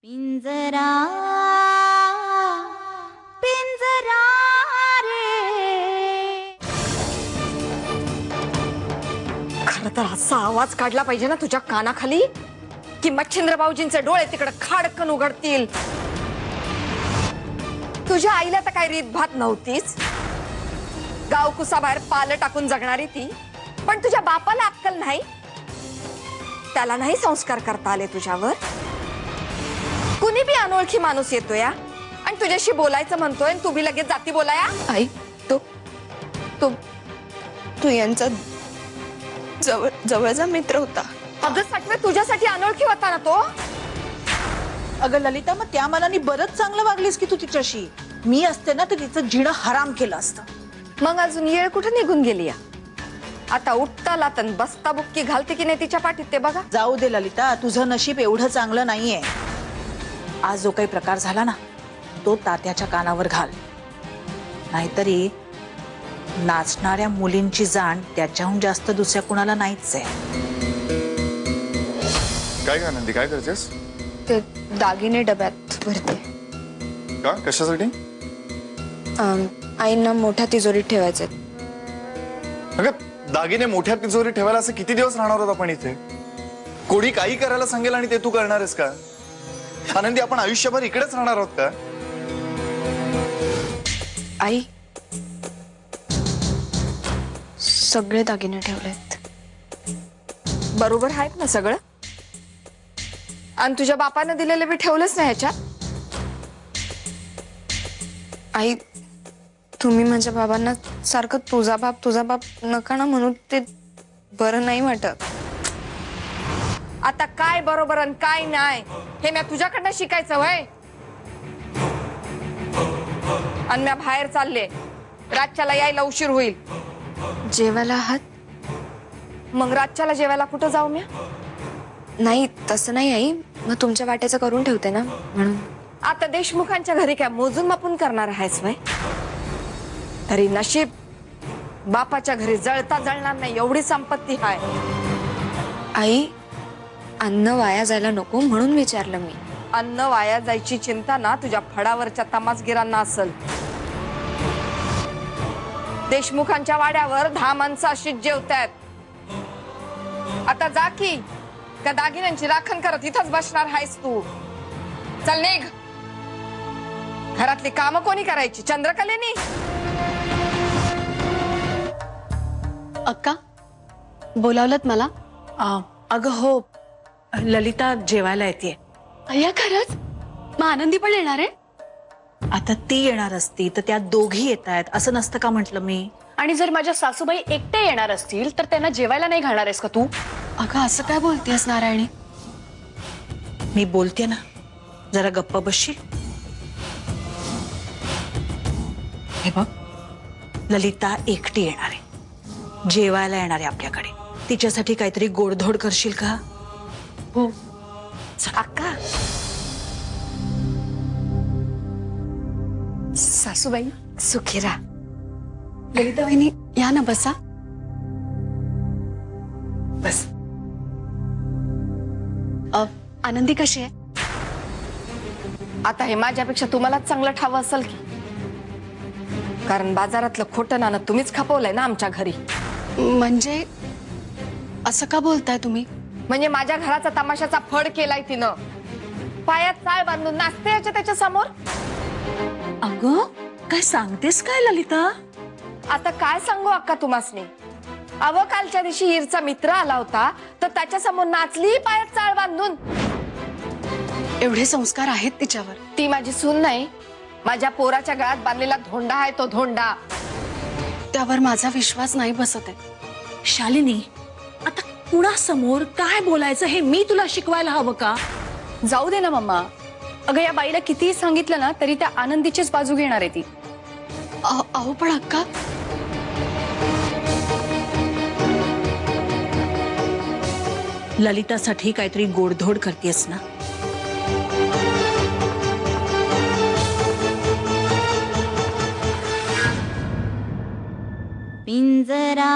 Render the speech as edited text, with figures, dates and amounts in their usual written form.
पिंजरा पिंजरा रे। खरं तर असा आवाज काढला पाहिजे ना तुझ्या कानाखाली की मच्छिंद्र भाऊजींचे डोळे तिकडे खाडकन उघडतील। तुझ्या आईला तर काही रीतभात नव्हतीच, गावकुसा बाहेर पाल टाकून जगणारी ती, पण तुझ्या बापाला अक्कल नाही, त्याला नाही संस्कार करता आले तुझ्यावर। कुणी बी अनोळखी माणूस येतोय आणि तुझ्याशी बोलायचं म्हणतोय आणि तू बी लगेच जाती बोलाया। आई तो तो तू यांचा जवळचा मित्र होता। अगं सटवे, तुझ्यासाठी अनोळखी होता ना तो। अगं ललिता, मग त्या मनाने बरंच चांगलं वागलीस की तू तिच्याशी। मी असते ना तर तिचं जिणं हराम केलं असतं। मग अजून येळ कुठे निघून गेली? आता उठता लातन बसता बुक्की घालते की नाही तिच्या पाठीत ते बघा। जाऊ दे ललिता, तुझं नशीब एवढं चांगलं नाहीये। आज जो काही प्रकार झाला ना तो तात्याच्या कानावर घाल, नाहीतरी नाचणाऱ्या मुलींची जाण त्याच्याहून जास्त दुसऱ्या कुणाला नाहीच आहे। काय का नंदी, काय करतेस? ते दागिने डब्यात भरते। का, कशासाठी? आईंना मोठ्या तिजोरीत ठेवायचे। अगं दागिने मोठ्या तिजोरीत ठेवायला असं किती दिवस राहणार आहोत आपण इथे? कोणी काही करायला सांगेल आणि ते तू करणार आहेस का? आनंदी, आपण आयुष्यभर इकडेच राहणार आहोत का? आई सगळे दागिने ठेवलेत। बरोबर आहेत ना सगळं? आणि तुझ्या बापाने दिलेले बी ठेवलंच नाही ह्याच्यात? आई तुम्ही माझ्या बाबांना सारखं तुझा बाप नका ना म्हणून, ते बरं नाही वाटत। आता काय बरोबर आणि काय नाही हे मी तुझ्याकडनं शिकायचं वय? आणि मी बाहेर चालले, रातच्याला यायला उशीर होईल। जेवायला आहात? मग रातच्याला जेवायला कुठं जाऊ मी? नाही तसं नाही आई, मग तुमच्या वाट्याचं करून ठेवते ना म्हणून। आता देशमुखांच्या घरी काय मोजून मापून करणार आहेस वय? तरी नशीब बापाच्या घरी जळता जळणार नाही एवढी संपत्ती आहे। आई अन्न वाया जायला नको म्हणून विचारलं मी। अन्न वाया जायची चिंता ना तुझ्या फडावरच्या तमासगिरांना असल। देशमुखांच्या वाड्यावर 10 माणसं अशीच जेवतायत। आता जा की, त्या दागिन्यांची राखण करत इथंच बसणार आहेस तू? चल निघ। घरातली कामं कोणी करायची? चंद्रकलेनी? अक्का बोलावलत मला? अगं हो, ललिता जेवायला येते। अय्या खरंच? मग आनंदी पण येणार आहे? आता ती येणार असती तर त्या दोघी येत आहेत, असं नसतं का म्हंटल मी? आणि जर माझ्या सासूबाई एकटे येणार असतील तर त्यांना जेवायला नाही घालणार आहेस का तू? अगं असं काय बोलतेस नारायणी? मी बोलते ना, जरा गप्प बसशील? हे बघ, ललिता एकटी येणार आहे, जेवायला येणार आहे आपल्याकडे। तिच्यासाठी काहीतरी गोडधोड करशील का? हो। अक्का, सासूबाई सुखी राहा। ललिता वहिनी या ना, बसा। बस। आनंदी कशी आहे? आता हे माझ्यापेक्षा तुम्हालाच चांगलं ठावं असेल की, कारण बाजारातलं खोटं नाणं तुम्हीच खपवलंय ना आमच्या घरी। म्हणजे असं का बोलताय तुम्ही? म्हणजे माझ्या घराचा तमाशाचा फड केलाय तिनं। पायात चाळ बांधून नाचते याच्या त्याच्या समोर। अगं काय सांगतेस काय ललिता? आता काय सांगू अक्का तुम्हासनी? अव कालच्या दिवशी हीरचा मित्र आला होता तर त्याच्या समोर नाचली पायात चाळ बांधून। एवढे संस्कार आहेत तिच्यावर? ती माझी सून नाही, माझ्या पोराच्या गळ्यात बांधलेला धोंडा आहे तो धोंडा। त्यावर माझा विश्वास नाही बसत आहे। शालिनी, आता कुणासमोर काय बोलायचं हे मी तुला शिकवायला हवं का? जाऊ दे ना मम्मा। अगं या बाईला कितीही सांगितलं ना तरी त्या आनंदीचीच बाजू घेणार आहे ती। अहो पण अक्का, ललितासाठी काहीतरी गोडधोड करतेस ना? पिंजरा